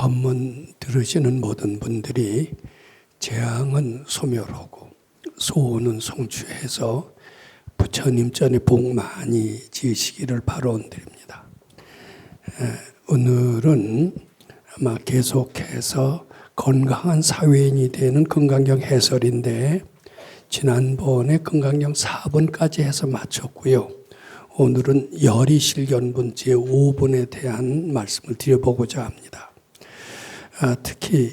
법문 들으시는 모든 분들이 재앙은 소멸하고 소원은 성취해서 부처님 전에 복 많이 지으시기를 바라드립니다. 오늘은 아마 계속해서 건강한 사회인이 되는 건강경 해설인데 지난번에 건강경 4번까지 해서 마쳤고요. 오늘은 열이실견분 제5번에 대한 말씀을 드려보고자 합니다. 특히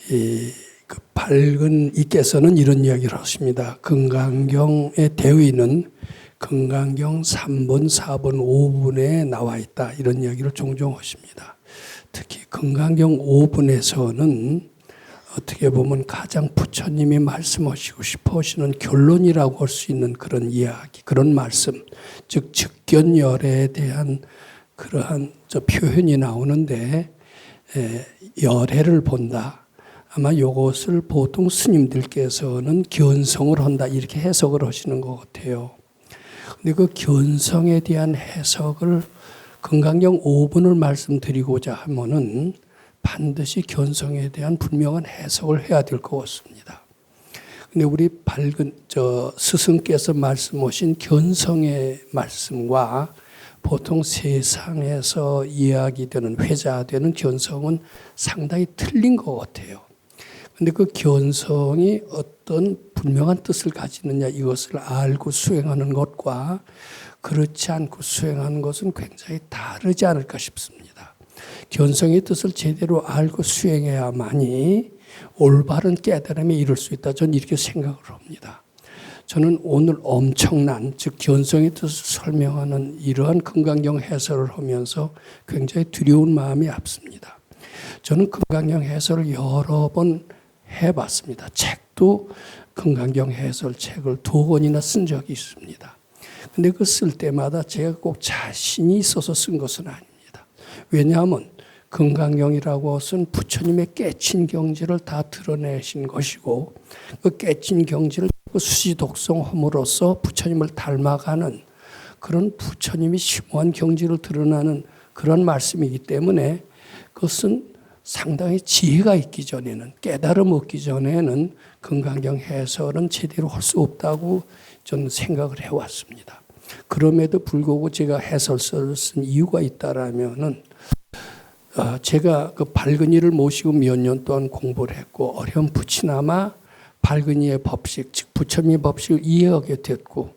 그 밝은 이께서는 이런 이야기를 하십니다. 건강경의 대의는 건강경 3번, 4번, 5번에 나와 있다. 이런 이야기를 종종 하십니다. 특히 건강경 5번에서는 어떻게 보면 가장 부처님이 말씀하시고 싶어 하시는 결론이라고 할 수 있는 그런 이야기, 그런 말씀, 즉 즉견열에 대한 그러한 표현이 나오는데 열애를 본다. 아마 이것을 보통 스님들께서는 견성을 한다 이렇게 해석을 하시는 것 같아요. 근데 그 견성에 대한 해석을 건강경 5번을 말씀드리고자 하면은 반드시 견성에 대한 분명한 해석을 해야 될 것 같습니다. 근데 우리 밝은 스승께서 말씀하신 견성의 말씀과 보통 세상에서 이야기되는 회자되는 견성은 상당히 틀린 것 같아요. 근데 그 견성이 어떤 분명한 뜻을 가지느냐 이것을 알고 수행하는 것과 그렇지 않고 수행하는 것은 굉장히 다르지 않을까 싶습니다. 견성의 뜻을 제대로 알고 수행해야만이 올바른 깨달음에 이를 수 있다. 저는 이렇게 생각을 합니다. 저는 오늘 엄청난 즉 견성의 뜻을 설명하는 이러한 건강경 해설을 하면서 굉장히 두려운 마음이 앞섭니다. 저는 건강경 해설을 여러 번 해봤습니다. 책도 건강경 해설 책을 2권이나 쓴 적이 있습니다. 근데 그 쓸 때마다 제가 꼭 자신이 있어서 쓴 것은 아닙니다. 왜냐하면 건강경이라고 것은 부처님의 깨친 경지를 다 드러내신 것이고 그 깨친 경지를 수지독성함으로써 부처님을 닮아가는 그런 부처님이 심오한 경지를 드러나는 그런 말씀이기 때문에 그것은 상당히 지혜가 있기 전에는 깨달음 얻기 전에는 건강경 해설은 제대로 할 수 없다고 저는 생각을 해왔습니다. 그럼에도 불구하고 제가 해설서를 쓴 이유가 있다라면은 제가 그 밝은이를 모시고 몇 년 동안 공부를 했고 어렴풋이나마 밝은이의 법식, 즉 부처님의 법식을 이해하게 됐고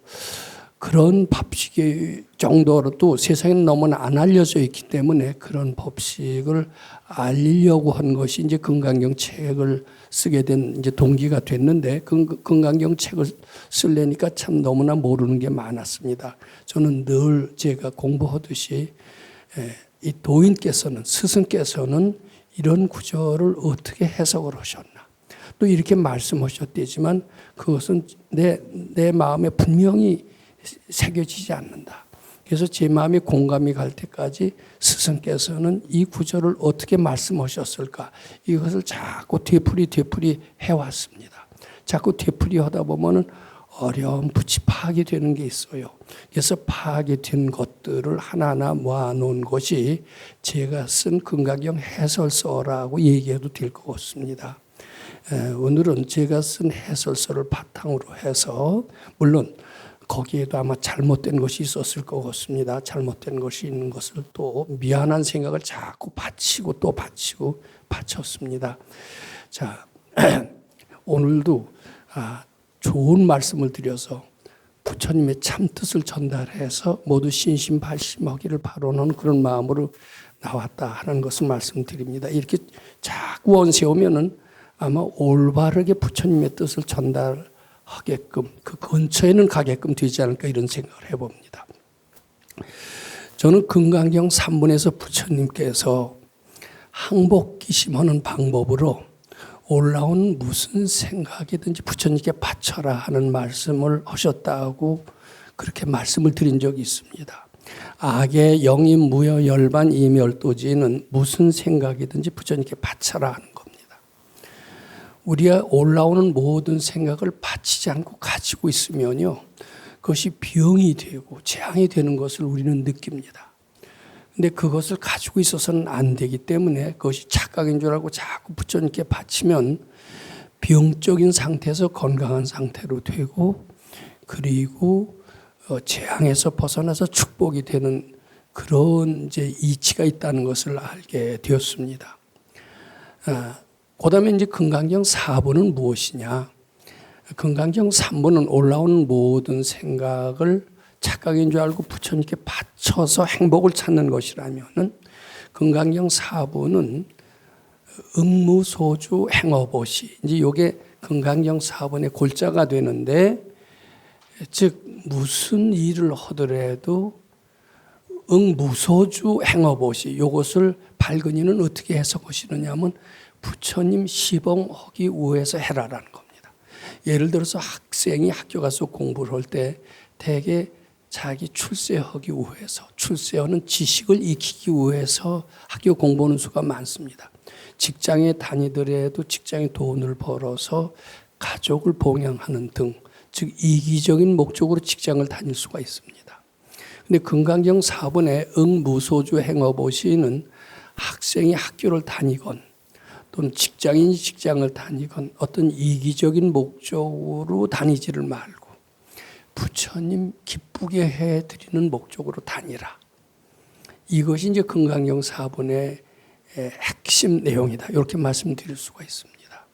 그런 법식의 정도로도 세상에는 너무나 안 알려져 있기 때문에 그런 법식을 알리려고 한 것이 이제 건강경 책을 쓰게 된 이제 동기가 됐는데 건강경 책을 쓰려니까 참 너무나 모르는 게 많았습니다. 저는 늘 제가 공부하듯이 이 도인께서는 스승께서는 이런 구절을 어떻게 해석을 하셨나 또 이렇게 말씀하셨대지만 그것은 내 마음에 분명히 새겨지지 않는다. 그래서 제 마음에 공감이 갈 때까지 스승께서는 이 구절을 어떻게 말씀하셨을까 이것을 자꾸 되풀이 해왔습니다. 자꾸 되풀이 하다 보면은 어렴풋이 파악이 되는 게 있어요. 그래서 파악이 된 것들을 하나하나 모아놓은 것이 제가 쓴 건강경 해설서라고 얘기해도 될 것 같습니다. 오늘은 제가 쓴 해설서를 바탕으로 해서 물론 거기에도 아마 잘못된 것이 있었을 것 같습니다. 잘못된 것이 있는 것을 또 미안한 생각을 자꾸 바치고 또 바쳤습니다. 자, 오늘도 좋은 말씀을 드려서 부처님의 참뜻을 전달해서 모두 신심발심하기를 바라는 그런 마음으로 나왔다 하는 것을 말씀드립니다. 이렇게 자꾸 원세우면은 아마 올바르게 부처님의 뜻을 전달하게끔 그 근처에는 가게끔 되지 않을까 이런 생각을 해봅니다. 저는 건강경 3번에서 부처님께서 항복기심하는 방법으로 올라온 무슨 생각이든지 부처님께 바쳐라 하는 말씀을 하셨다고 그렇게 말씀을 드린 적이 있습니다. 악의 영임 무여 열반 이멸도지는 무슨 생각이든지 부처님께 바쳐라 하는 겁니다. 우리가 올라오는 모든 생각을 바치지 않고 가지고 있으면요. 그것이 병이 되고 재앙이 되는 것을 우리는 느낍니다. 근데 그것을 가지고 있어서는 안 되기 때문에 그것이 착각인 줄 알고 자꾸 부처님께 바치면 병적인 상태에서 건강한 상태로 되고, 그리고 재앙에서 벗어나서 축복이 되는 그런 이제 이치가 있다는 것을 알게 되었습니다. 그다음에 이제 금강경 4번은 무엇이냐? 금강경 3번은 올라오는 모든 생각을 착각인 줄 알고 부처님께 바쳐서 행복을 찾는 것이라면은, 금강경 4번은 응무소주 행어보시, 이제 이게 금강경 4번의 골자가 되는데, 즉 무슨 일을 하더라도 응무소주 행어보시, 이것을 발근이는 어떻게 해석하시느냐면 부처님 시봉하기 위해서 해라라는 겁니다. 예를 들어서 학생이 학교 가서 공부를 할 때 대개 자기 출세하기 위해서, 출세하는 지식을 익히기 위해서 학교 공부하는 수가 많습니다. 직장에 다니더라도 직장에 돈을 벌어서 가족을 봉양하는 등, 즉 이기적인 목적으로 직장을 다닐 수가 있습니다. 근데 금강경 4번의 응무소주 행어보시는 학생이 학교를 다니건 또는 직장인이 직장을 다니건 어떤 이기적인 목적으로 다니지를 말고 부처님 기쁘게 해드리는 목적으로 다니라. 이것이 이제 금강경 4번의 핵심 내용이다. 이렇게 말씀드릴 수가 있습니다.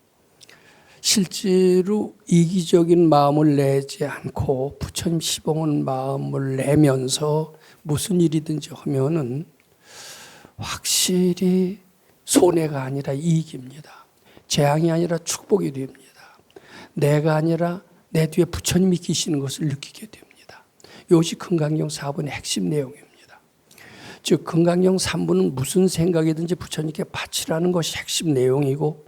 실제로 이기적인 마음을 내지 않고 부처님 시봉하는 마음을 내면서 무슨 일이든지 하면은 확실히 손해가 아니라 이익입니다. 재앙이 아니라 축복이 됩니다. 내가 아니라 내 뒤에 부처님이 계시는 것을 느끼게 됩니다. 이것이 금강경 4번의 핵심 내용입니다. 즉 금강경 3번은 무슨 생각이든지 부처님께 바치라는 것이 핵심 내용이고,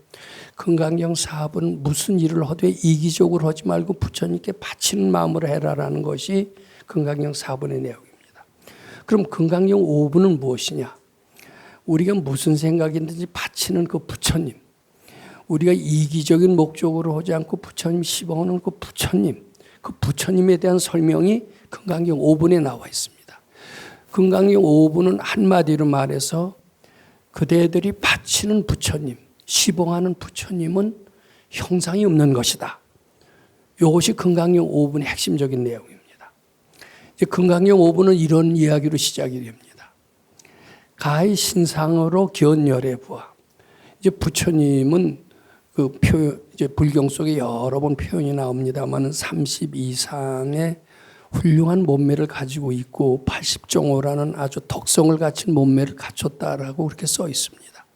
금강경 4번은 무슨 일을 하되 이기적으로 하지 말고 부처님께 바치는 마음으로 해라라는 것이 금강경 4번의 내용입니다. 그럼 금강경 5번은 무엇이냐? 우리가 무슨 생각이든지 바치는 그 부처님, 우리가 이기적인 목적으로 하지 않고 부처님 시봉하는 그 부처님에 대한 설명이 금강경 5번에 나와 있습니다. 금강경 5번은 한마디로 말해서 그대들이 바치는 부처님, 시봉하는 부처님은 형상이 없는 것이다. 이것이 금강경 5번의 핵심적인 내용입니다. 이제 금강경 5번은 이런 이야기로 시작이 됩니다. 가히 신상으로 견열해부하. 이제 부처님은 그 표현, 이제 불경 속에 여러 번 표현이 나옵니다만은 30 이상의 훌륭한 몸매를 가지고 있고 80정호라는 아주 덕성을 갖춘 몸매를 갖췄다라고 그렇게 써 있습니다.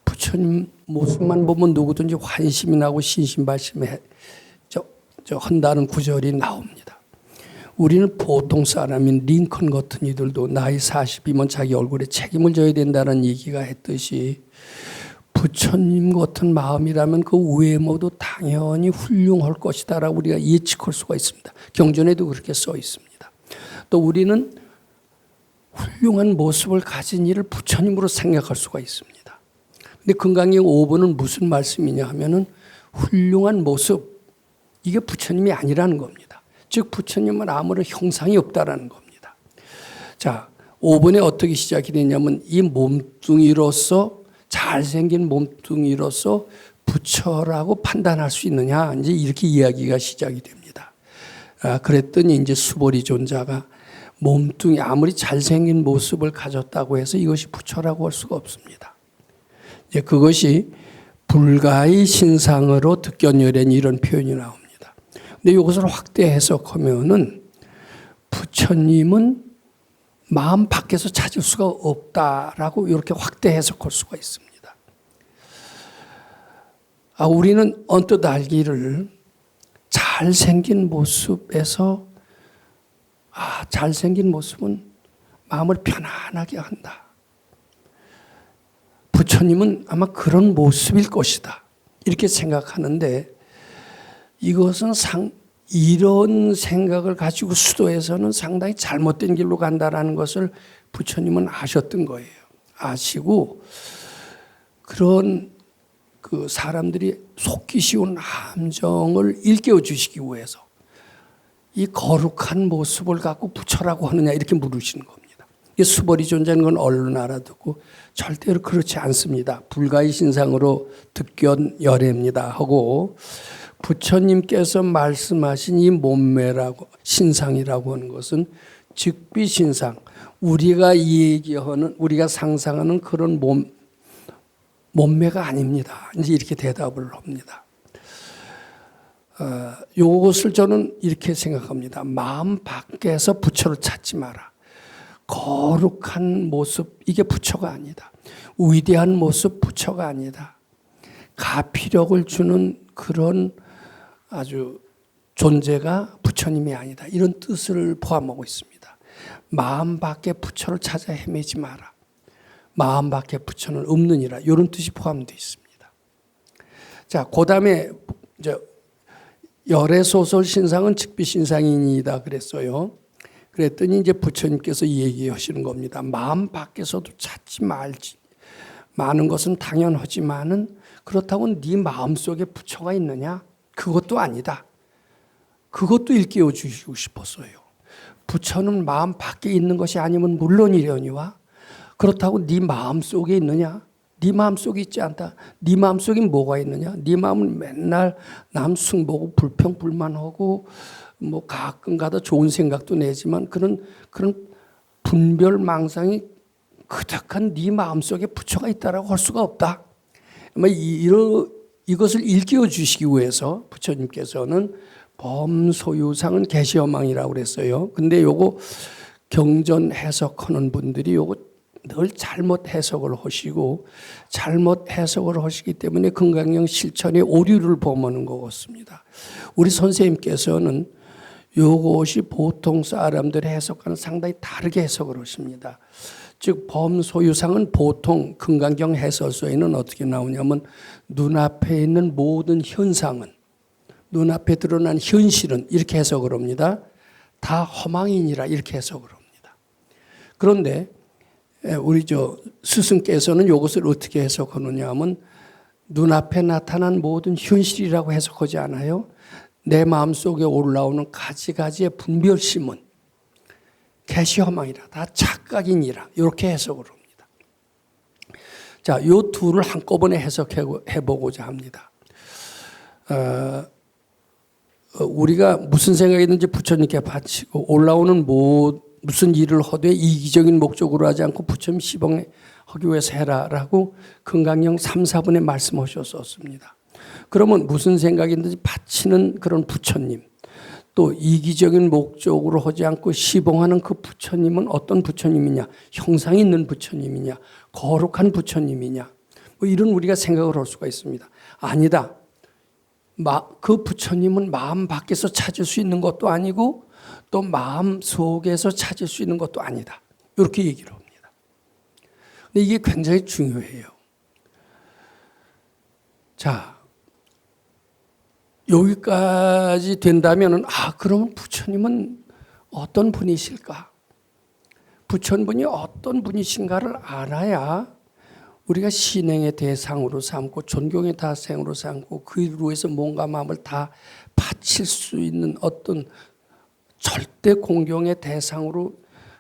부처님 모습만 보면 누구든지 환심이 나고 신심발심해 한다는 구절이 나옵니다. 우리는 보통 사람인 링컨 같은 이들도 나이 40이면 자기 얼굴에 책임을 져야 된다는 얘기가 했듯이 부처님 같은 마음이라면 그 외모도 당연히 훌륭할 것이다라고 우리가 예측할 수가 있습니다. 경전에도 그렇게 써 있습니다. 또 우리는 훌륭한 모습을 가진 이를 부처님으로 생각할 수가 있습니다. 근데 금강경 5번은 무슨 말씀이냐 하면은 훌륭한 모습, 이게 부처님이 아니라는 겁니다. 즉 부처님은 아무런 형상이 없다라는 겁니다. 자, 5번에 어떻게 시작이 되냐면 이 몸뚱이로서, 잘생긴 몸뚱이로서 부처라고 판단할 수 있느냐, 이제 이렇게 이야기가 시작이 됩니다. 그랬더니 이제 수보리 존자가 몸뚱이, 아무리 잘생긴 모습을 가졌다고 해서 이것이 부처라고 할 수가 없습니다. 이제 그것이 불가의 신상으로 득견열엔 이런 표현이 나옵니다. 근데 이것을 확대 해석하면은 부처님은 마음 밖에서 찾을 수가 없다라고 이렇게 확대 해석할 수가 있습니다. 우리는 언뜻 알기를 잘생긴 모습에서 잘생긴 모습은 마음을 편안하게 한다. 부처님은 아마 그런 모습일 것이다. 이렇게 생각하는데 이것은 이런 생각을 가지고 수도에서는 상당히 잘못된 길로 간다라는 것을 부처님은 아셨던 거예요. 아시고 그런 그 사람들이 속기 쉬운 함정을 일깨워 주시기 위해서 이 거룩한 모습을 갖고 부처라고 하느냐 이렇게 물으시는 겁니다. 이 수벌이 존재하는 건 얼른 알아두고 절대로 그렇지 않습니다. 불가의 신상으로 득견열애입니다 하고 부처님께서 말씀하신 이 몸매라고 신상이라고 하는 것은 즉비신상, 우리가 얘기하는 우리가 상상하는 그런 몸매가 아닙니다. 이제 이렇게 대답을 합니다. 이것을 저는 이렇게 생각합니다. 마음 밖에서 부처를 찾지 마라. 거룩한 모습, 이게 부처가 아니다. 위대한 모습, 부처가 아니다. 가피력을 주는 그런 아주 존재가 부처님이 아니다. 이런 뜻을 포함하고 있습니다. 마음 밖에 부처를 찾아 헤매지 마라. 마음 밖에 부처는 없느니라. 이런 뜻이 포함되어 있습니다. 자, 그 다음에 열애소설 신상은 즉비신상이니다 그랬어요. 그랬더니 이제 부처님께서 얘기하시는 겁니다. 마음 밖에서도 찾지 말지. 많은 것은 당연하지만은 그렇다고 네 마음속에 부처가 있느냐? 그것도 아니다. 그것도 일깨워 주시고 싶었어요. 부처는 마음 밖에 있는 것이 아니면 물론이려니와 그렇다고 네 마음속에 있느냐? 네 마음속에 있지 않다. 네 마음속에 뭐가 있느냐? 네 마음은 맨날 남 숭보고 불평불만하고 뭐 가끔가다 좋은 생각도 내지만 그런 분별망상이 그득한 네 마음속에 부처가 있다라고 할 수가 없다. 이것을 일깨워 주시기 위해서 부처님께서는 범소유상은 계시어망이라고 그랬어요. 근데 요거 경전 해석하는 분들이 요거 늘 잘못 해석을 하시고 잘못 해석을 하시기 때문에 금강경 실천의 오류를 범하는 것 같습니다. 우리 선생님께서는 요것이 보통 사람들이 해석하는 상당히 다르게 해석을 하십니다. 즉 범소유상은 보통 금강경 해설서에는 어떻게 나오냐면 눈앞에 있는 모든 현상은 눈앞에 드러난 현실은 이렇게 해석을 합니다. 다 허망이니라 이렇게 해석을 합니다. 그런데 우리 스승께서는 이것을 어떻게 해석하느냐 하면 눈앞에 나타난 모든 현실이라고 해석하지 않아요. 내 마음속에 올라오는 가지가지의 분별심은 개시허망이라 다 착각이니라 이렇게 해석을 합니다. 자, 이 둘을 한꺼번에 해석해 보고자 합니다. 우리가 무슨 생각이 있는지 부처님께 바치고 올라오는 무슨 일을 하되 이기적인 목적으로 하지 않고 부처님 시봉하기 위해서 해라라고 금강경 3, 4분에 말씀하셨었습니다. 그러면 무슨 생각이 있는지 바치는 그런 부처님 또 이기적인 목적으로 하지 않고 시봉하는 그 부처님은 어떤 부처님이냐? 형상이 있는 부처님이냐? 거룩한 부처님이냐? 뭐 이런 우리가 생각을 할 수가 있습니다. 아니다. 그 부처님은 마음 밖에서 찾을 수 있는 것도 아니고 또 마음 속에서 찾을 수 있는 것도 아니다. 이렇게 얘기를 합니다. 근데 이게 굉장히 중요해요. 자, 여기까지 된다면 그러면 부처님은 어떤 분이실까? 부처님이 어떤 분이신가를 알아야 우리가 신행의 대상으로 삼고 존경의 대상으로 삼고 그로 위해서 몸과 마음을 다 바칠 수 있는 어떤 절대 공경의 대상으로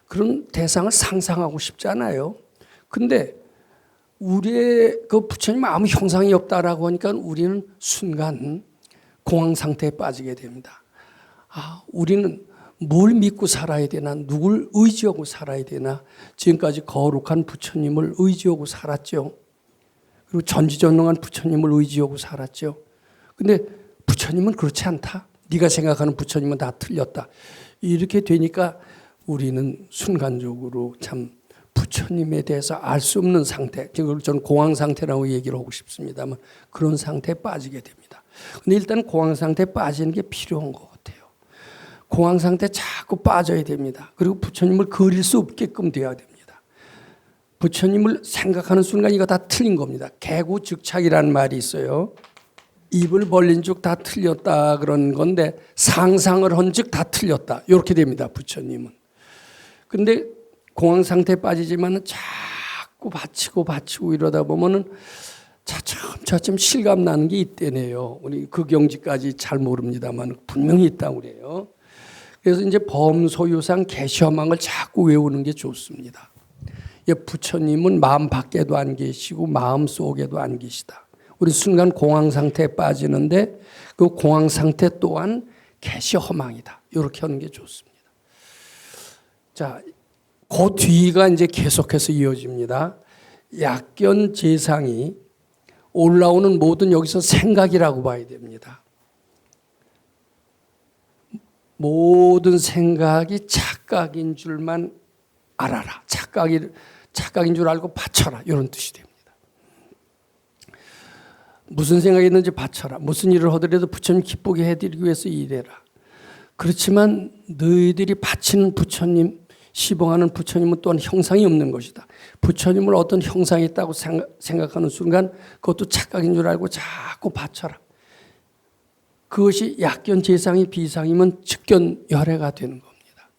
그런 대상을 상상하고 싶잖아요. 근데 우리의 그 부처님 아무 형상이 없다라고 하니까 우리는 순간 공황 상태에 빠지게 됩니다. 우리는 뭘 믿고 살아야 되나? 누굴 의지하고 살아야 되나? 지금까지 거룩한 부처님을 의지하고 살았죠. 그리고 전지전능한 부처님을 의지하고 살았죠. 근데 부처님은 그렇지 않다. 네가 생각하는 부처님은 다 틀렸다. 이렇게 되니까 우리는 순간적으로 참 부처님에 대해서 알 수 없는 상태, 저는 공황 상태라고 얘기를 하고 싶습니다만 그런 상태에 빠지게 됩니다. 근데 일단 공황 상태에 빠지는 게 필요한 것 같아요. 공황 상태에 자꾸 빠져야 됩니다. 그리고 부처님을 그릴 수 없게끔 돼야 됩니다. 부처님을 생각하는 순간 이거 다 틀린 겁니다. 개구즉착이라는 말이 있어요. 입을 벌린 즉 다 틀렸다 그런 건데 상상을 한 즉 다 틀렸다. 이렇게 됩니다. 부처님은. 근데 공황 상태에 빠지지만 자꾸 바치고 이러다 보면은 차츰 실감 나는 게 있대네요. 우리 그 경지까지 잘 모릅니다만 분명히 있다고 그래요. 그래서 이제 범소유상 계시허망을 자꾸 외우는 게 좋습니다. 부처님은 마음 밖에도 안 계시고 마음 속에도 안 계시다. 우리 순간 공황 상태에 빠지는데 그 공황 상태 또한 계시허망이다. 이렇게 하는 게 좋습니다. 자, 그 뒤가 이제 계속해서 이어집니다. 약견 재상이 올라오는 모든 여기서 생각이라고 봐야 됩니다. 모든 생각이 착각인 줄만 알아라. 착각인 줄 알고 바쳐라. 이런 뜻이 됩니다. 무슨 생각이 있는지 바쳐라. 무슨 일을 하더라도 부처님 기쁘게 해드리기 위해서 일해라. 그렇지만 너희들이 바치는 부처님, 시봉하는 부처님은 또한 형상이 없는 것이다. 부처님을 어떤 형상이 있다고 생각하는 순간 그것도 착각인 줄 알고 자꾸 바쳐라. 그것이 약견 재상이 비상이면 즉견열애가 되는 겁니다.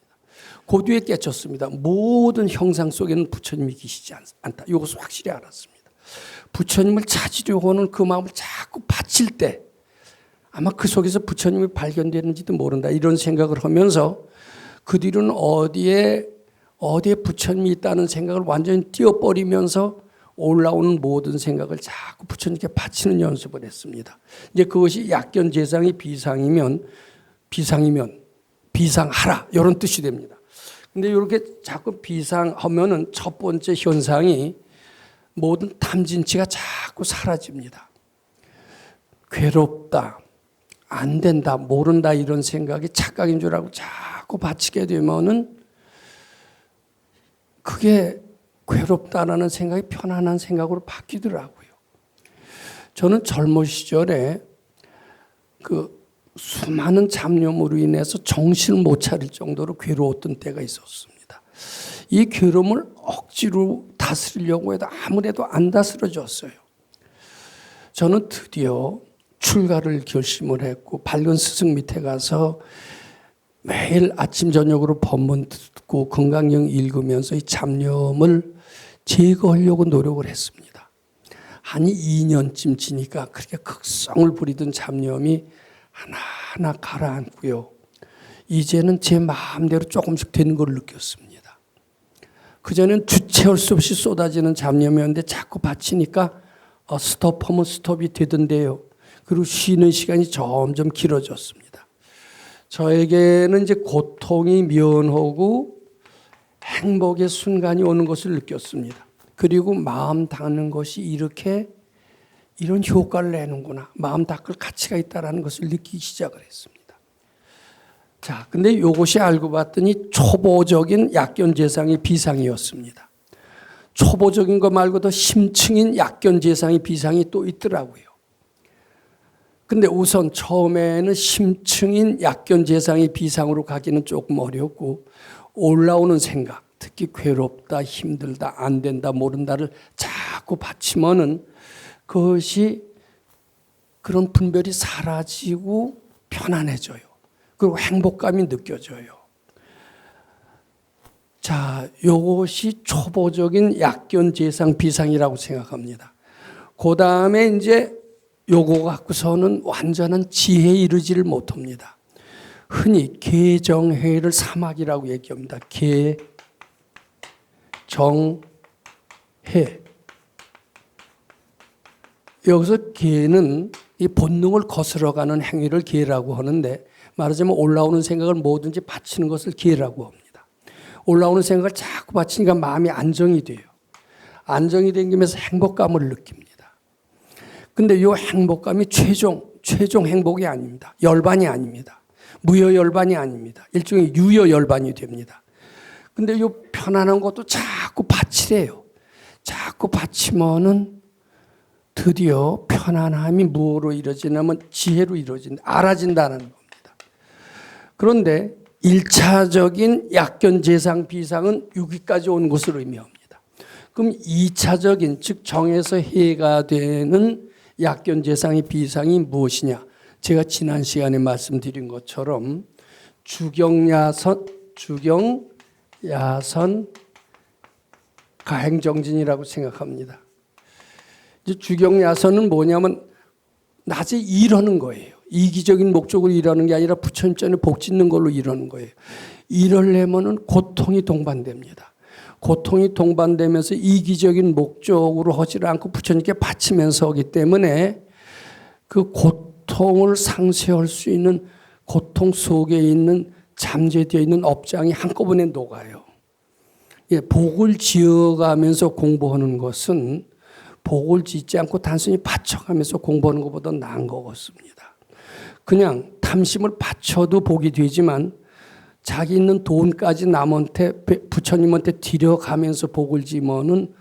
그 뒤에 깨쳤습니다. 모든 형상 속에는 부처님이 계시지 않다. 이것을 확실히 알았습니다. 부처님을 찾으려고 하는 그 마음을 자꾸 바칠 때 아마 그 속에서 부처님이 발견되는지도 모른다. 이런 생각을 하면서 그 뒤로는 어디에 부처님이 있다는 생각을 완전히 띄워버리면서 올라오는 모든 생각을 자꾸 부처님께 바치는 연습을 했습니다. 이제 그것이 약견 재상이 비상이면 비상하라 이런 뜻이 됩니다. 근데 이렇게 자꾸 비상하면은 첫 번째 현상이 모든 탐진치가 자꾸 사라집니다. 괴롭다, 안 된다, 모른다 이런 생각이 착각인 줄 알고 자꾸 바치게 되면은 그게 괴롭다라는 생각이 편안한 생각으로 바뀌더라고요. 저는 젊은 시절에 그 수많은 잡념으로 인해서 정신을 못 차릴 정도로 괴로웠던 때가 있었습니다. 이 괴로움을 억지로 다스리려고 해도 아무래도 안 다스려졌어요. 저는 드디어 출가를 결심을 했고 밝은 스승 밑에 가서 매일 아침 저녁으로 법문 듣고 건강경 읽으면서 이 잡념을 제거하려고 노력을 했습니다. 한 2년쯤 지니까 그렇게 극성을 부리던 잡념이 하나하나 가라앉고요. 이제는 제 마음대로 조금씩 되는 걸 느꼈습니다. 그전엔 주체할 수 없이 쏟아지는 잡념이었는데 자꾸 바치니까 스톱하면 스톱이 되던데요. 그리고 쉬는 시간이 점점 길어졌습니다. 저에게는 이제 고통이 면하고 행복의 순간이 오는 것을 느꼈습니다. 그리고 마음 닦는 것이 이렇게 이런 효과를 내는구나. 마음 닦을 가치가 있다는 것을 느끼기 시작을 했습니다. 자, 근데 이것이 알고 봤더니 초보적인 약견 재상의 비상이었습니다. 초보적인 것 말고도 심층인 약견 재상의 비상이 또 있더라고요. 근데 우선 처음에는 심층인 약견 재상의 비상으로 가기는 조금 어렵고 올라오는 생각, 특히 괴롭다, 힘들다, 안 된다, 모른다를 자꾸 바치면은 그것이 그런 분별이 사라지고 편안해져요. 그리고 행복감이 느껴져요. 자, 이것이 초보적인 약견 재상 비상이라고 생각합니다. 그 다음에 이제 요거 갖고서는 완전한 지혜에 이르지를 못합니다. 흔히 개정회를 사막이라고 얘기합니다. 개정회. 여기서 개는 이 본능을 거스러가는 행위를 개라고 하는데 말하자면 올라오는 생각을 뭐든지 바치는 것을 개라고 합니다. 올라오는 생각을 자꾸 바치니까 마음이 안정이 돼요. 안정이 되면서 행복감을 느낍니다. 근데 이 행복감이 최종 행복이 아닙니다. 열반이 아닙니다. 무여열반이 아닙니다. 일종의 유여열반이 됩니다. 근데 이 편안한 것도 자꾸 바치래요. 자꾸 바치면은 드디어 편안함이 무엇으로 이루어지냐면 지혜로 이루어진다. 알아진다는 겁니다. 그런데 1차적인 약견 재상 비상은 6위까지 온 것으로 의미합니다. 그럼 2차적인 즉 정에서 해가 되는 약견 재상의 비상이 무엇이냐? 제가 지난 시간에 말씀드린 것처럼 주경야선 가행정진이라고 생각합니다. 이제 주경야선은 뭐냐면 낮에 일하는 거예요. 이기적인 목적으로 일하는 게 아니라 부처님 전에 복 짓는 걸로 이러는 거예요. 이러려면은 고통이 동반됩니다. 고통이 동반되면서 이기적인 목적으로 하지 않고 부처님께 바치면서 하기 때문에 그 고통을 상쇄할 수 있는 고통 속에 있는 잠재되어 있는 업장이 한꺼번에 녹아요. 예, 복을 지어가면서 공부하는 것은 복을 짓지 않고 단순히 바쳐가면서 공부하는 것보다 나은 것 같습니다. 그냥 탐심을 바쳐도 복이 되지만 자기 있는 돈까지 남한테 부처님한테 들여가면서 복을 지면은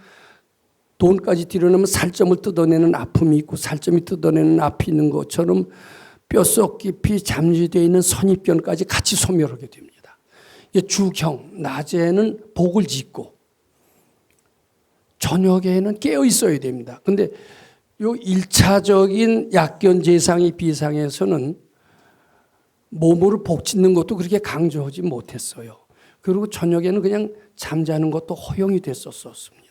돈까지 들여내면 살점을 뜯어내는 아픔이 있고 살점이 뜯어내는 앞이 있는 것처럼 뼛속 깊이 잠재되어 있는 선입견까지 같이 소멸하게 됩니다. 주경, 낮에는 복을 짓고 저녁에는 깨어 있어야 됩니다. 근데 요 1차적인 약견 재상이 비상에서는 몸으로 복 짓는 것도 그렇게 강조하지 못했어요. 그리고 저녁에는 그냥 잠자는 것도 허용이 됐었습니다.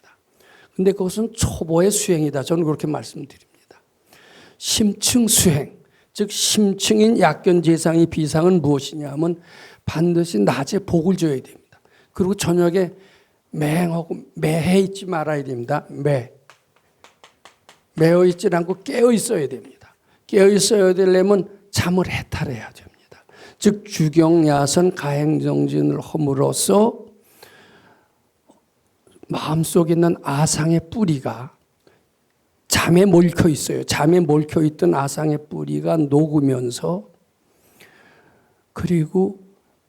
근데 그것은 초보의 수행이다. 저는 그렇게 말씀드립니다. 심층 수행, 즉 심층인 약견 재상이 비상은 무엇이냐 하면 반드시 낮에 복을 줘야 됩니다. 그리고 저녁에 맹하고 매해 있지 말아야 됩니다. 매어 있지 않고 깨어 있어야 됩니다. 깨어 있어야 되려면 잠을 해탈해야 됩니다. 즉 주경야선 가행정진을 함으로써 마음속에 있는 아상의 뿌리가 잠에 몰켜 있어요. 잠에 몰켜 있던 아상의 뿌리가 녹으면서 그리고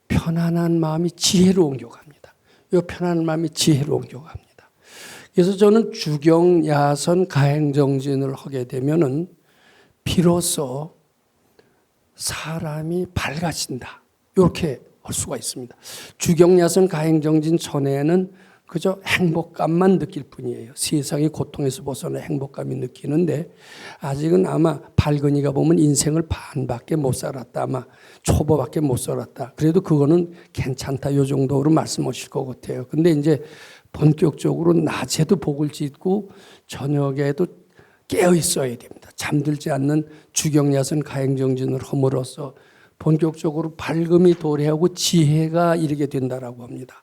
편안한 마음이 지혜로 옮겨갑니다. 이 편안한 마음이 지혜로 옮겨갑니다. 그래서 저는 주경야선 가행정진을 하게 되면은 비로소 사람이 밝아진다. 이렇게 할 수가 있습니다. 주경야선 가행정진 전에는 그저 행복감만 느낄 뿐이에요. 세상의 고통에서 벗어나 행복감이 느끼는데 아직은 아마 밝은이가 보면 인생을 반밖에 못 살았다. 아마 초보밖에 못 살았다. 그래도 그거는 괜찮다. 이 정도로 말씀하실 것 같아요. 근데 이제 본격적으로 낮에도 복을 짓고 저녁에도 깨어 있어야 됩니다. 잠들지 않는 주경야선 가행정진을 함으로써 본격적으로 밝음이 도래하고 지혜가 이르게 된다라고 합니다.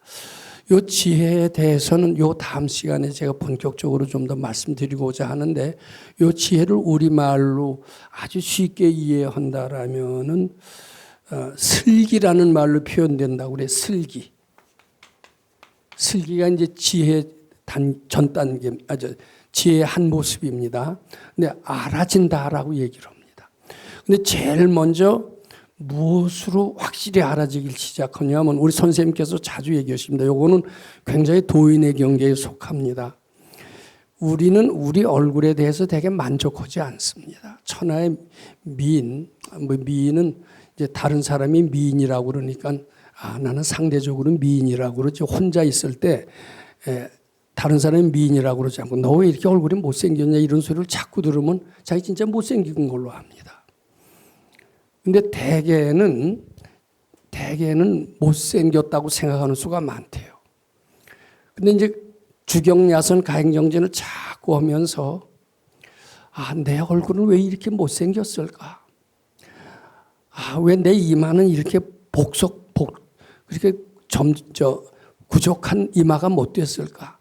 이 지혜에 대해서는 이 다음 시간에 제가 본격적으로 좀 더 말씀드리고자 하는데 이 지혜를 우리말로 아주 쉽게 이해한다라면은 슬기라는 말로 표현된다고 그래. 슬기. 슬기가 이제 지혜 전 단계, 지혜의 한 모습입니다. 근데 알아진다라고 얘기를 합니다. 근데 제일 먼저 무엇으로 확실히 알아지길 시작하냐면 우리 선생님께서 자주 얘기하십니다. 요거는 굉장히 도인의 경계에 속합니다. 우리는 우리 얼굴에 대해서 되게 만족하지 않습니다. 천하의 미인, 미인은 이제 다른 사람이 미인이라고 그러니까 나는 상대적으로 미인이라고 그러지. 혼자 있을 때 다른 사람이 미인이라고 그러지 않고 너 왜 이렇게 얼굴이 못생겼냐 이런 소리를 자꾸 들으면 자기 진짜 못생긴 걸로 압니다. 근데 대개는 못생겼다고 생각하는 수가 많대요. 근데 이제 주경야선 가행정진을 자꾸 하면서 내 얼굴은 왜 이렇게 못생겼을까? 왜 내 이마는 이렇게 그렇게 구족한 이마가 못 됐을까?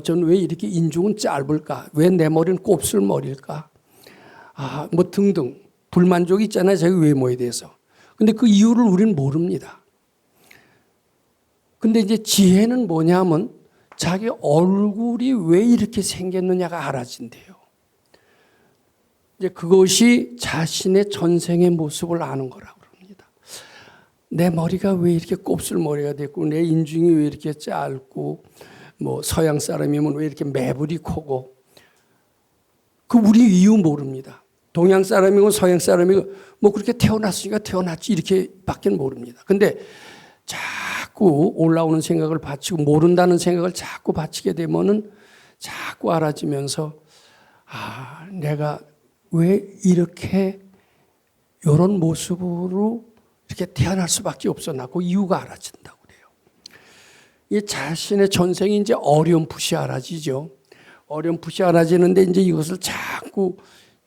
저는 왜 이렇게 인중은 짧을까? 왜 내 머리는 곱슬머리일까? 등등. 불만족이 있잖아요. 자기 외모에 대해서. 근데 그 이유를 우리는 모릅니다. 근데 이제 지혜는 뭐냐면 자기 얼굴이 왜 이렇게 생겼느냐가 알아진대요. 이제 그것이 자신의 전생의 모습을 아는 거라고 그럽니다. 내 머리가 왜 이렇게 곱슬머리가 됐고 내 인중이 왜 이렇게 짧고 서양 사람이면 왜 이렇게 매부리 크고 우리 이유 모릅니다. 동양 사람이고 서양 사람이고 그렇게 태어났으니까 태어났지 이렇게밖에 모릅니다. 근데 자꾸 올라오는 생각을 바치고 모른다는 생각을 자꾸 바치게 되면은 자꾸 알아지면서 내가 왜 이렇게 이런 모습으로 이렇게 태어날 수밖에 없었나 그 이유가 알아진다고 그래요. 이 자신의 전생이 이제 어렴풋이 알아지죠. 어렴풋이 알아지는데 이제 이것을 자꾸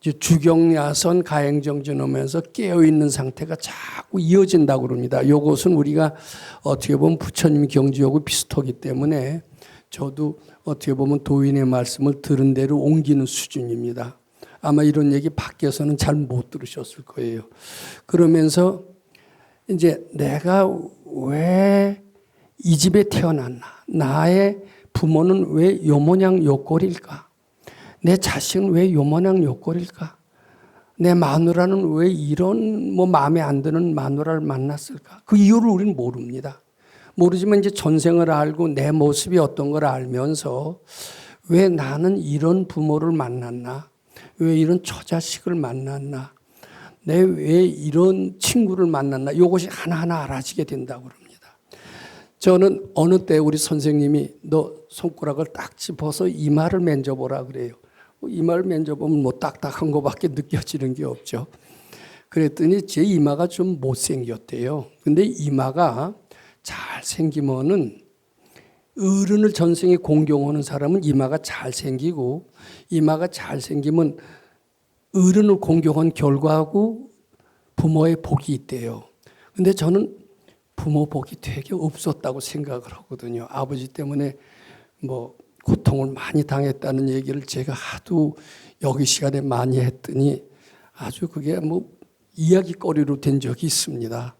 이제 주경야선 가행정진 오면서 깨어있는 상태가 자꾸 이어진다고 그럽니다. 이것은 우리가 어떻게 보면 부처님 경지하고 비슷하기 때문에 저도 어떻게 보면 도인의 말씀을 들은 대로 옮기는 수준입니다. 아마 이런 얘기 밖에서는 잘 못 들으셨을 거예요. 그러면서 이제 내가 왜 이 집에 태어났나? 나의 부모는 왜 요 모양 요 꼴일까? 내 자식은 왜 요 모양 요 꼴일까? 내 마누라는 왜 이런 마음에 안 드는 마누라를 만났을까? 그 이유를 우리는 모릅니다. 모르지만 이제 전생을 알고 내 모습이 어떤 걸 알면서 왜 나는 이런 부모를 만났나? 왜 이런 처자식을 만났나? 내 왜 이런 친구를 만났나? 이것이 하나하나 알아지게 된다고 그럽니다. 저는 어느 때 우리 선생님이 너 손가락을 딱 짚어서 이마를 만져보라 그래요. 이마를 만져보면 뭐 딱딱한 것밖에 느껴지는 게 없죠. 그랬더니 제 이마가 좀 못생겼대요. 근데 이마가 잘생기면은 어른을 전생에 공경하는 사람은 이마가 잘생기고 이마가 잘생기면 어른을 공경한 결과하고 부모의 복이 있대요. 근데 저는 부모 복이 되게 없었다고 생각을 하거든요. 아버지 때문에 뭐 고통을 많이 당했다는 얘기를 제가 하도 여기 시간에 많이 했더니 아주 그게 뭐 이야기거리로 된 적이 있습니다.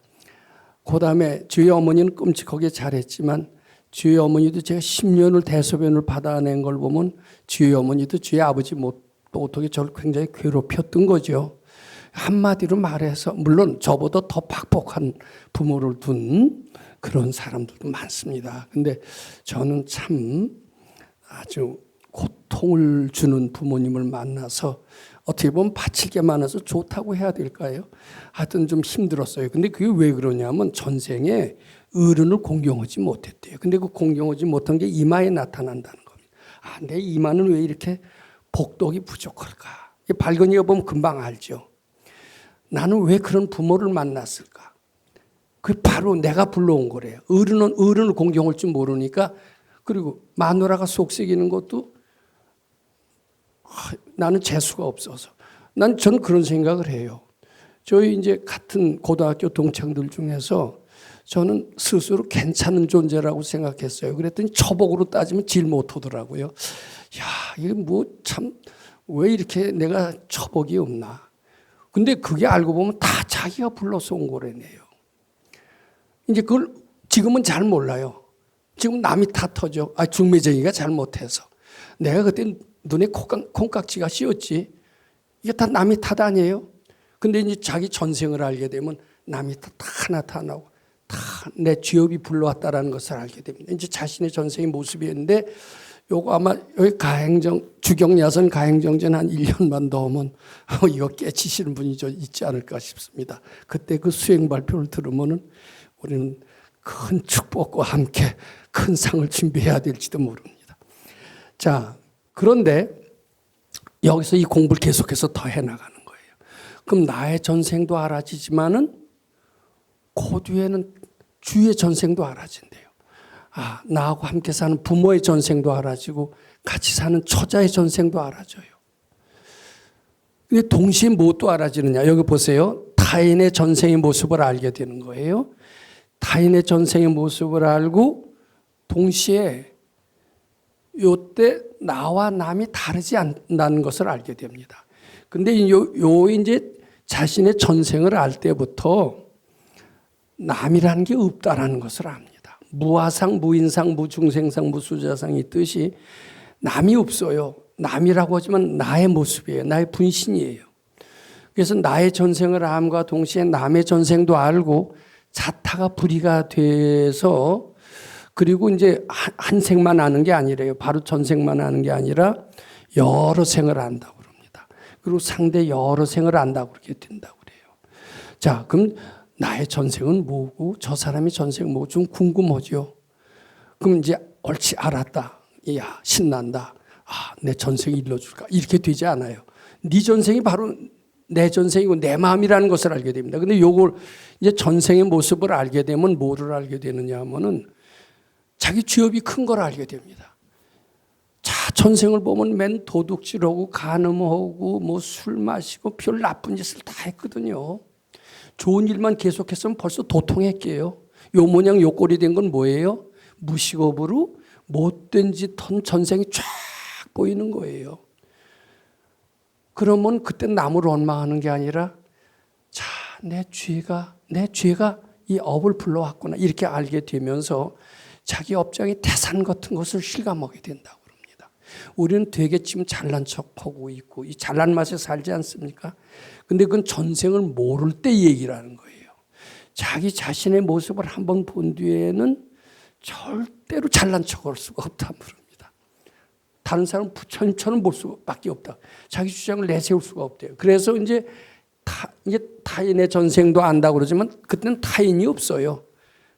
그 다음에 저희 어머니는 끔찍하게 잘했지만 저희 어머니도 제가 10년을 대소변을 받아낸 걸 보면 저희 어머니도 저희 아버지 못하게 저를 굉장히 괴롭혔던 거죠. 한마디로 말해서 물론 저보다 더 박복한 부모를 둔 그런 사람들도 많습니다. 근데 저는 참 아주 고통을 주는 부모님을 만나서 어떻게 보면 바칠 게 많아서 좋다고 해야 될까요? 하여튼 좀 힘들었어요. 근데 그게 왜 그러냐면 전생에 어른을 공경하지 못했대요. 근데 그 공경하지 못한 게 이마에 나타난다는 겁니다. 아, 내 이마는 왜 이렇게 복덕이 부족할까? 발견해 보면 금방 알죠. 나는 왜 그런 부모를 만났을까? 그게 바로 내가 불러온 거래요. 어른을 공경할 줄 모르니까 그리고 마누라가 속썩이는 것도 나는 재수가 없어서. 저는 그런 생각을 해요. 저희 이제 같은 고등학교 동창들 중에서 저는 스스로 괜찮은 존재라고 생각했어요. 그랬더니 처복으로 따지면 질 못하더라고요. 야, 이게 뭐 참 왜 이렇게 내가 처복이 없나? 근데 그게 알고 보면 다 자기가 불러서 온 거래네요. 이제 그걸 지금은 잘 몰라요. 지금 남이 탓하죠. 중매쟁이가 잘못해서. 내가 그때 눈에 콩깍지가 씌었지. 이게 다 남이 탓 아니에요? 근데 이제 자기 전생을 알게 되면 남이 다 나타나고 다 내 죄업이 불러왔다라는 것을 알게 됩니다. 이제 자신의 전생의 모습이었는데 요거 아마 여기 주경야선 가행정전 한 1년만 더 오면 이거 깨치시는 분이 있지 않을까 싶습니다. 그때 그 수행 발표를 들으면은 우리는 큰 축복과 함께 큰 상을 준비해야 될지도 모릅니다. 자, 그런데 여기서 이 공부를 계속해서 더 해나가는 거예요. 그럼 나의 전생도 알아지지만은 그 뒤에는 주의 전생도 알아진대요. 나하고 함께 사는 부모의 전생도 알아지고 같이 사는 처자의 전생도 알아져요. 근데 동시에 무엇도 알아지느냐? 여기 보세요. 타인의 전생의 모습을 알게 되는 거예요. 타인의 전생의 모습을 알고 동시에 요때 나와 남이 다르지 않다는 것을 알게 됩니다. 근데 이제 자신의 전생을 알 때부터 남이라는 게 없다라는 것을 압니다. 무아상, 무인상, 무중생상, 무수자상이 있듯이 남이 없어요. 남이라고 하지만 나의 모습이에요. 나의 분신이에요. 그래서 나의 전생을 암과 동시에 남의 전생도 알고 자타가 불이가 돼서 그리고 이제 한 생만 아는 게 아니래요. 바로 전생만 아는 게 아니라 여러 생을 안다고 그럽니다. 그리고 상대 여러 생을 안다고 그렇게 된다고 그래요. 자, 그럼 나의 전생은 뭐고 저 사람의 전생은 뭐고 좀 궁금하죠. 그럼 이제 옳지 알았다. 야, 신난다. 내 전생 일러줄까? 이렇게 되지 않아요. 네 전생이 바로 내 전생이고 내 마음이라는 것을 알게 됩니다. 근데 요걸 이제 전생의 모습을 알게 되면 뭐를 알게 되느냐 하면은 자기 죄업이 큰 걸 알게 됩니다. 자, 전생을 보면 맨 도둑질하고 간음하고 뭐 술 마시고 별 나쁜 짓을 다 했거든요. 좋은 일만 계속했으면 벌써 도통했게요. 요 모양 요 꼴이 된 건 뭐예요? 무식업으로 못된 짓 한 전생이 쫙 보이는 거예요. 그러면 그때 남을 원망하는 게 아니라 자, 내 죄가 이 업을 불러왔구나 이렇게 알게 되면서 자기 업장이 태산 같은 것을 실감하게 된다고 그럽니다. 우리는 되게 지금 잘난 척하고 있고 이 잘난 맛에 살지 않습니까? 근데 그건 전생을 모를 때 얘기를 하는 거예요. 자기 자신의 모습을 한번 본 뒤에는 절대로 잘난 척할 수가 없다고 그럽니다. 다른 사람 부처님처럼 볼 수밖에 없다. 자기 주장을 내세울 수가 없대요. 그래서 이제 타인의 전생도 안다고 그러지만 그때는 타인이 없어요.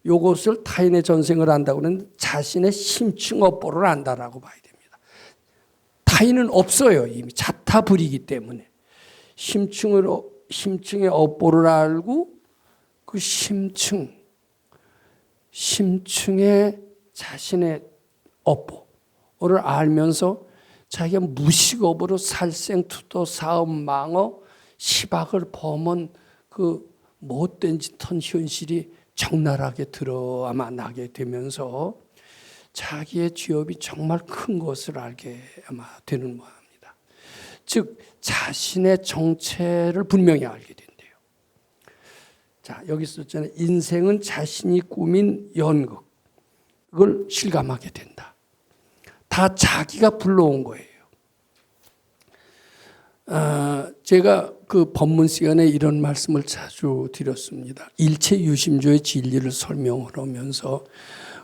요것을 타인의 전생을 안다고 그러는 자신의 심층 업보를 안다라고 봐야 됩니다. 타인은 없어요. 이미 자타불이기 때문에. 심층의 업보를 알고 그 심층의 자신의 업보를 알면서 자기가 무식업으로 살생투도 사업 망어 시박을 범한 그 못된 짓한 현실이 적나라하게 드러나게 나게 되면서 자기의 죄업이 정말 큰 것을 알게 아마 되는 모양입니다. 즉 자신의 정체를 분명히 알게 된대요. 자, 여기 썼잖아요. 인생은 자신이 꾸민 연극을 실감하게 된다. 다 자기가 불러온 거예요. 제가 그 법문 시간에 이런 말씀을 자주 드렸습니다. 일체 유심조의 진리를 설명하면서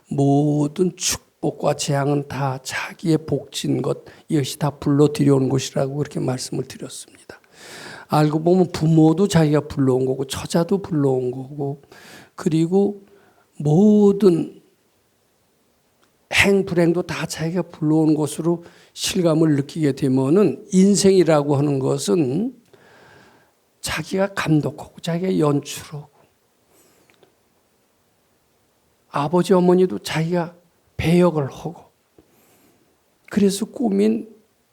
모든 축복과 재앙은 다 자기의 복진 것, 이것이 다 불러 들여온 것이라고 그렇게 말씀을 드렸습니다. 알고 보면 부모도 자기가 불러온 거고 처자도 불러온 거고 그리고 모든 행불행도 다 자기가 불러온 것으로 실감을 느끼게 되면은 인생이라고 하는 것은 자기가 감독하고 자기가 연출하고 아버지 어머니도 자기가 배역을 하고 그래서 꾸민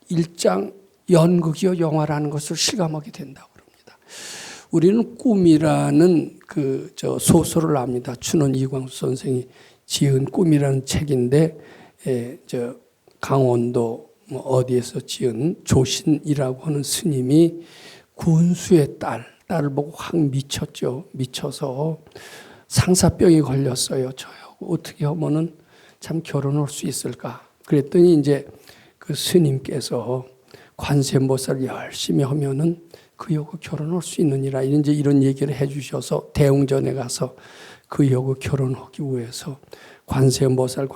일장 연극이요 영화라는 것을 실감하게 된다고 합니다. 우리는 꿈이라는 그 소설을 압니다. 춘원 이광수 선생이 지은 꿈이라는 책인데 강원도 어디에서 지은 조신이라고 하는 스님이 군수의 딸을 보고 확 미쳤죠. 미쳐서 상사병이 걸렸어요. 저하고 어떻게 하면은 참 결혼할 수 있을까? 그랬더니 이제 그 스님께서 관세음보살 열심히 하면은 그하고 결혼할 수 있느니라 이제 이런 얘기를 해주셔서 대웅전에 가서 그하고 결혼하기 위해서 관세음보살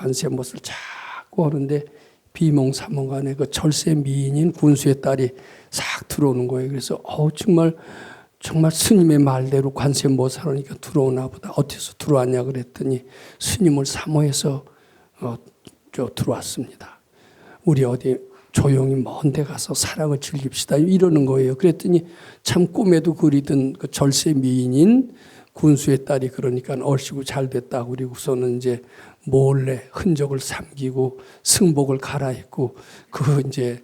자꾸 하는데 비몽사몽간에 그 절세 미인인 군수의 딸이 싹 들어오는 거예요. 그래서 정말 스님의 말대로 관세음보살 하니까 들어오나 보다. 어디서 들어왔냐 그랬더니 스님을 사모해서 들어왔습니다. 우리 어디 조용히 먼 데 가서 사랑을 즐깁시다 이러는 거예요. 그랬더니 참 꿈에도 그리던 그 절세 미인인 군수의 딸이 그러니까 얼씨구 잘 됐다고 그리고서는 이제 몰래 흔적을 삼기고 승복을 갈아입고 그 이제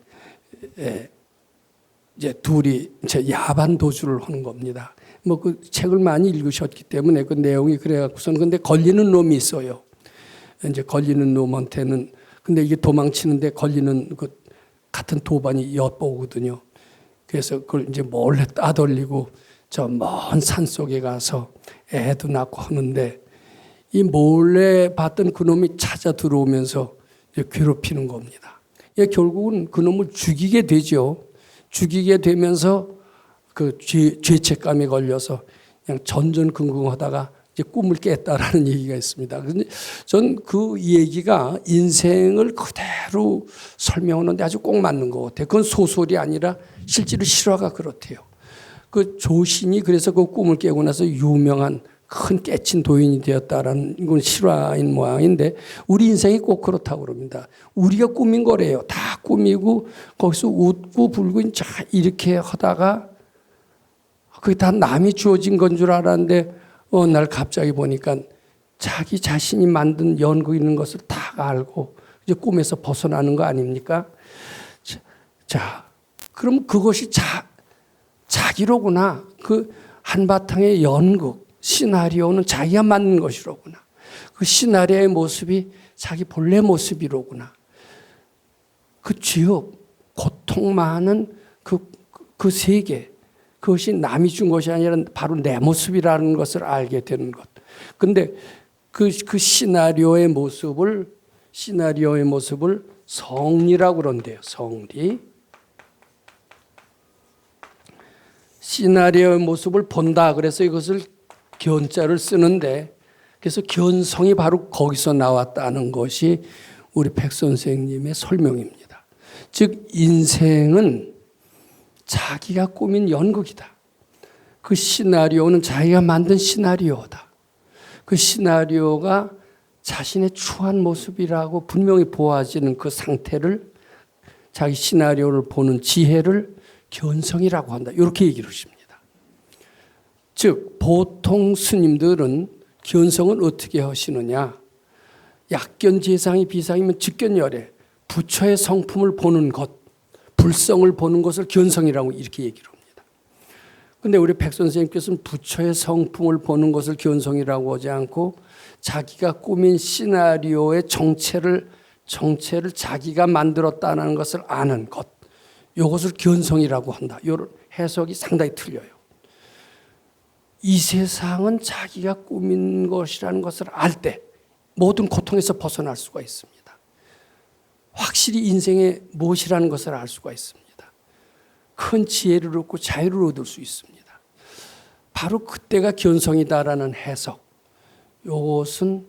둘이 이제 야반 도주를 하는 겁니다. 뭐 그 책을 많이 읽으셨기 때문에 그 내용이 그래갖고서는 근데 걸리는 놈이 있어요. 이제 걸리는 놈한테는 근데 이게 도망치는데 걸리는 그 같은 도반이 엿보거든요. 그래서 그걸 이제 몰래 따돌리고 저 먼 산 속에 가서 애도 낳고 하는데 이 몰래 봤던 그놈이 찾아 들어오면서 괴롭히는 겁니다. 결국은 그놈을 죽이게 되죠. 죽이게 되면서 그 죄책감에 걸려서 그냥 전전긍긍하다가 이제 꿈을 깼다라는 얘기가 있습니다. 그런데 전 그 얘기가 인생을 그대로 설명하는데 아주 꼭 맞는 것 같아요. 그건 소설이 아니라 실제로 실화가 그렇대요. 그 조신이 그래서 그 꿈을 깨고 나서 유명한 큰 깨친 도인이 되었다라는 건 실화인 모양인데 우리 인생이 꼭 그렇다고 그럽니다. 우리가 꾸민 거래요. 다 꾸미고 거기서 웃고 불고 이렇게 하다가 그게 다 남이 주어진 건 줄 알았는데 어느 날 갑자기 보니까 자기 자신이 만든 연극 있는 것을 다 알고 이제 꿈에서 벗어나는 거 아닙니까? 자, 그럼 그것이 자기로구나. 그 한바탕의 연극, 시나리오는 자기가 만든 것이로구나. 그 시나리오의 모습이 자기 본래 모습이로구나. 그 지옥, 고통 많은 그 세계, 그것이 남이 준 것이 아니라 바로 내 모습이라는 것을 알게 되는 것. 근데 그 시나리오의 모습을 성리라고 그런대요. 성리. 시나리오의 모습을 본다. 그래서 이것을 견자를 쓰는데, 그래서 견성이 바로 거기서 나왔다는 것이 우리 백 선생님의 설명입니다. 즉 인생은 자기가 꾸민 연극이다. 그 시나리오는 자기가 만든 시나리오다. 그 시나리오가 자신의 추한 모습이라고 분명히 보아지는 그 상태를, 자기 시나리오를 보는 지혜를 견성이라고 한다. 이렇게 얘기를 하십니다. 즉 보통 스님들은 견성은 어떻게 하시느냐. 약견 재상이 비상이면 직견열애, 부처의 성품을 보는 것, 불성을 보는 것을 견성이라고 이렇게 얘기를 합니다. 그런데 우리 백 선생님께서는 부처의 성품을 보는 것을 견성이라고 하지 않고 자기가 꾸민 시나리오의 정체를 자기가 만들었다는 것을 아는 것, 이것을 견성이라고 한다. 이런 해석이 상당히 틀려요. 이 세상은 자기가 꾸민 것이라는 것을 알 때 모든 고통에서 벗어날 수가 있습니다. 확실히 인생의 무엇이라는 것을 알 수가 있습니다. 큰 지혜를 얻고 자유를 얻을 수 있습니다. 바로 그때가 견성이다라는 해석, 이것은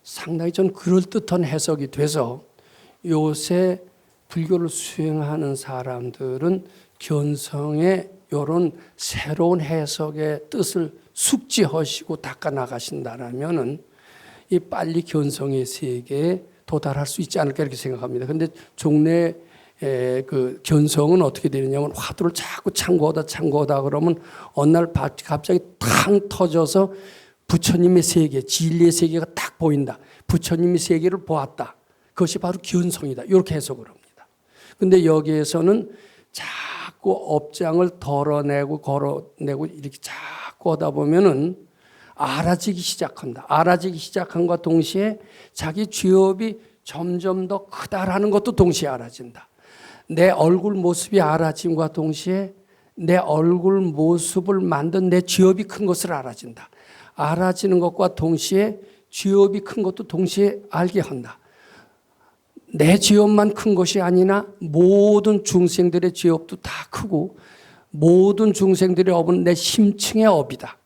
상당히 전 그럴듯한 해석이 돼서 요새 불교를 수행하는 사람들은 견성의 이런 새로운 해석의 뜻을 숙지하시고 닦아나가신다라면은 이 빨리 견성의 세계에 도달할 수 있지 않을까 이렇게 생각합니다. 그런데 종래 그 견성은 어떻게 되느냐면 화두를 자꾸 참고하다 그러면 어느 날 갑자기 탕 터져서 부처님의 세계, 진리의 세계가 딱 보인다. 부처님의 세계를 보았다. 그것이 바로 견성이다. 이렇게 해석을 합니다. 그런데 여기에서는 자꾸 업장을 덜어내고 걸어내고 이렇게 자꾸 하다 보면은 알아지기 시작한다. 알아지기 시작함과 동시에 자기 죄업이 점점 더 크다라는 것도 동시에 알아진다. 내 얼굴 모습이 알아짐과 동시에 내 얼굴 모습을 만든 내 죄업이 큰 것을 알아진다. 알아지는 것과 동시에 죄업이 큰 것도 동시에 알게 한다. 내 죄업만 큰 것이 아니라 모든 중생들의 죄업도 다 크고 모든 중생들의 업은 내 심층의 업이다.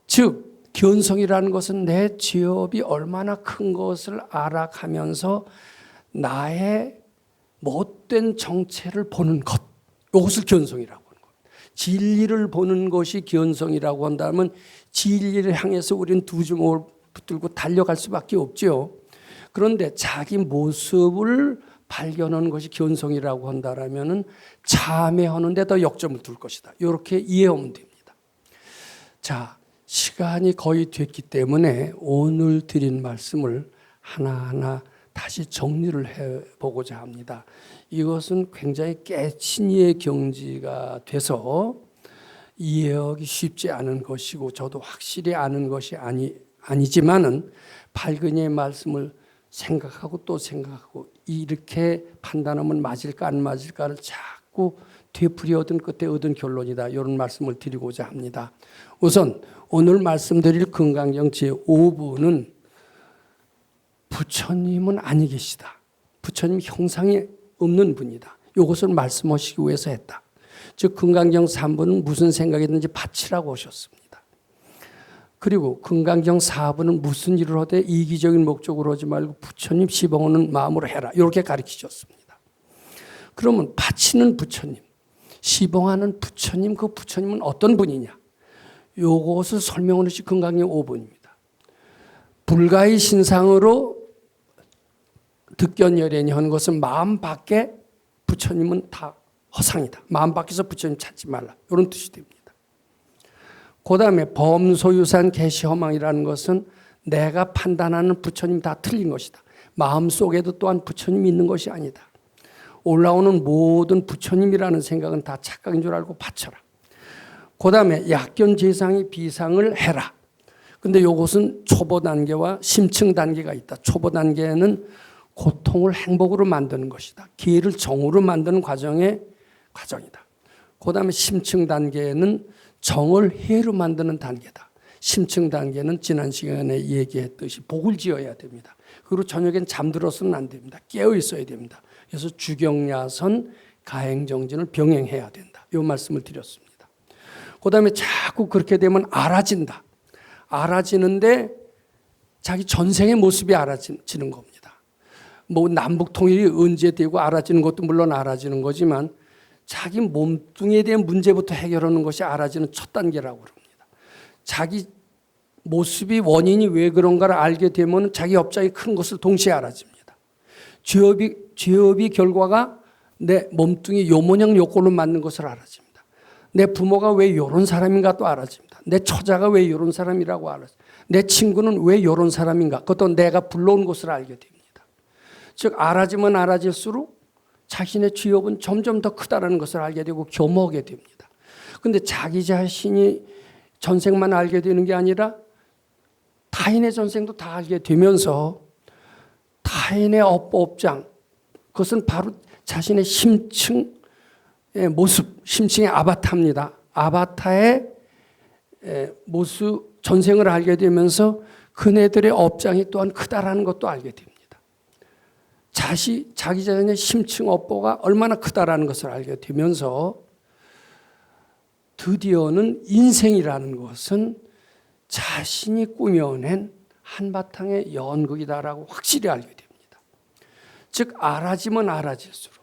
즉 견성이라는 것은 내 죄업이 얼마나 큰 것을 알아가면서 나의 못된 정체를 보는 것, 이것을 견성이라고 하는 것. 진리를 보는 것이 견성이라고 한다면 진리를 향해서 우리는 두 주먹을 붙들고 달려갈 수밖에 없죠. 그런데 자기 모습을 발견하는 것이 견성이라고 한다라면은 참회하는 데 더 역점을 둘 것이다. 이렇게 이해하면 됩니다. 자, 시간이 거의 됐기 때문에 오늘 드린 말씀을 하나하나 다시 정리를 해보고자 합니다. 이것은 굉장히 깨친이의 경지가 돼서 이해하기 쉽지 않은 것이고 저도 확실히 아는 것이 아니지만은 발근의 말씀을 생각하고 또 생각하고 이렇게 판단하면 맞을까 안 맞을까를 자꾸 되풀이 얻은 끝에 얻은 결론이다. 이런 말씀을 드리고자 합니다. 우선 오늘 말씀드릴 금강경 제5부는 부처님은 아니 계시다. 부처님 형상이 없는 분이다. 이것을 말씀하시기 위해서 했다. 즉 금강경 3부는 무슨 생각이든지 바치라고 하셨습니다. 그리고 금강경 4부는 무슨 일을 하되 이기적인 목적으로 하지 말고 부처님 시봉하는 마음으로 해라. 이렇게 가르치셨습니다. 그러면 바치는 부처님, 시봉하는 부처님, 그 부처님은 어떤 분이냐? 이것을 설명하는 것이 금강경 5부입니다. 불가의 신상으로 득견열애니 하는 것은 마음 밖에 부처님은 다 허상이다. 마음 밖에서 부처님 찾지 말라. 이런 뜻이 됩니다. 그 다음에 범소유산 계시허망이라는 것은 내가 판단하는 부처님 다 틀린 것이다. 마음속에도 또한 부처님이 있는 것이 아니다. 올라오는 모든 부처님이라는 생각은 다 착각인 줄 알고 바쳐라. 그 다음에 약견 재상이 비상을 해라. 근데 이것은 초보 단계와 심층 단계가 있다. 초보 단계는 고통을 행복으로 만드는 것이다. 기회를 정으로 만드는 과정이다. 그 다음에 심층 단계는 정을 해로 만드는 단계다. 심층 단계는 지난 시간에 얘기했듯이 복을 지어야 됩니다. 그리고 저녁엔 잠들어서는 안 됩니다. 깨어 있어야 됩니다. 그래서 주경야선, 가행정진을 병행해야 된다. 이 말씀을 드렸습니다. 그 다음에 자꾸 그렇게 되면 알아진다. 알아지는데 자기 전생의 모습이 알아지는 겁니다. 뭐 남북 통일이 언제 되고 알아지는 것도 물론 알아지는 거지만 자기 몸뚱이에 대한 문제부터 해결하는 것이 알아지는 첫 단계라고 그럽니다. 자기 모습이 원인이 왜 그런가를 알게 되면 자기 업장이 큰 것을 동시에 알아집니다. 죄업이 결과가 내 몸뚱이 요 모양 요꼴로 맞는 것을 알아집니다. 내 부모가 왜 이런 사람인가 또 알아집니다. 내 처자가 왜 이런 사람이라고 알아집니다. 내 친구는 왜 이런 사람인가 그것도 내가 불러온 것을 알게 됩니다. 즉 알아지면 알아질수록 자신의 죄업은 점점 더 크다는 것을 알게 되고 겸허하게 됩니다. 그런데 자기 자신이 전생만 알게 되는 게 아니라 타인의 전생도 다 알게 되면서 타인의 업장 그것은 바로 자신의 심층의 모습, 심층의 아바타입니다. 아바타의 모습, 전생을 알게 되면서 그네들의 업장이 또한 크다라는 것도 알게 됩니다. 자기 자신의 심층 업보가 얼마나 크다라는 것을 알게 되면서 드디어는 인생이라는 것은 자신이 꾸며낸 한바탕의 연극이다라고 확실히 알게 됩니다. 즉 알아지면 알아질수록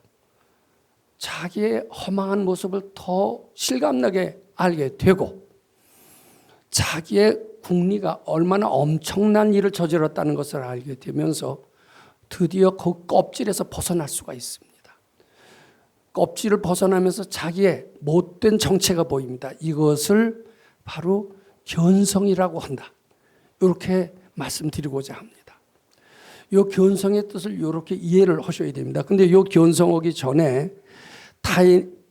자기의 허망한 모습을 더 실감나게 알게 되고 자기의 국리가 얼마나 엄청난 일을 저질렀다는 것을 알게 되면서 드디어 그 껍질에서 벗어날 수가 있습니다. 껍질을 벗어나면서 자기의 못된 정체가 보입니다. 이것을 바로 견성이라고 한다. 이렇게 말씀드리고자 합니다. 이 견성의 뜻을 이렇게 이해를 하셔야 됩니다. 그런데 이 견성하기 전에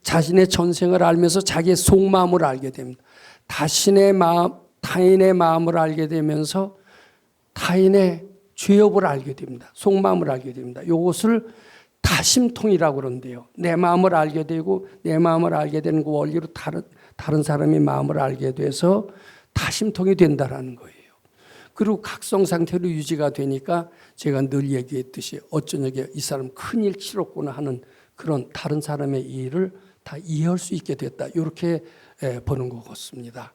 자신의 전생을 알면서 자기의 속마음을 알게 됩니다. 타인의 마음을 알게 되면서 타인의 죄업을 알게 됩니다. 속마음을 알게 됩니다. 이것을 다심통이라고 그러는데요. 내 마음을 알게 되고 내 마음을 알게 되는 그 원리로 다른 사람의 마음을 알게 돼서 다심통이 된다라는 거예요. 그리고 각성 상태로 유지가 되니까 제가 늘 얘기했듯이 어쩌냐게 이 사람 큰일 치렀구나 하는 그런 다른 사람의 일을 다 이해할 수 있게 됐다. 이렇게 보는 것 같습니다.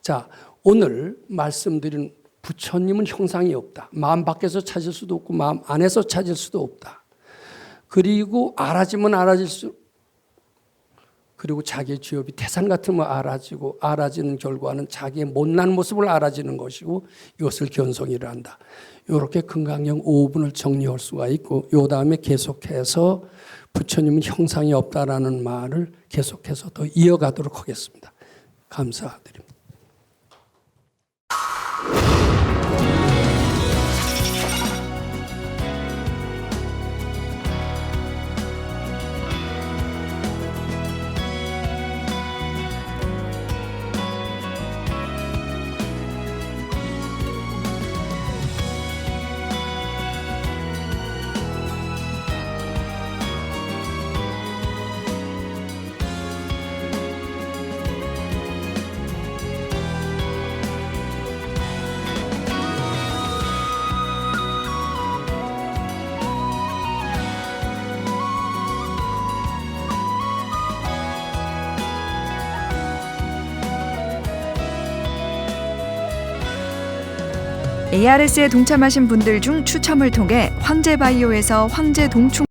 자, 오늘 말씀드린 부처님은 형상이 없다. 마음 밖에서 찾을 수도 없고 마음 안에서 찾을 수도 없다. 그리고 알아지면 알아질수록 그리고 자기의 죄업이 태산 같으면 알아지고 알아지는 결과는 자기의 못난 모습을 알아지는 것이고 이것을 견성이라 한다. 이렇게 금강경 5분을 정리할 수가 있고 이 다음에 계속해서 부처님은 형상이 없다라는 말을 계속해서 더 이어가도록 하겠습니다. 감사드립니다. ARS에 동참하신 분들 중 추첨을 통해 황제바이오에서 황제 동충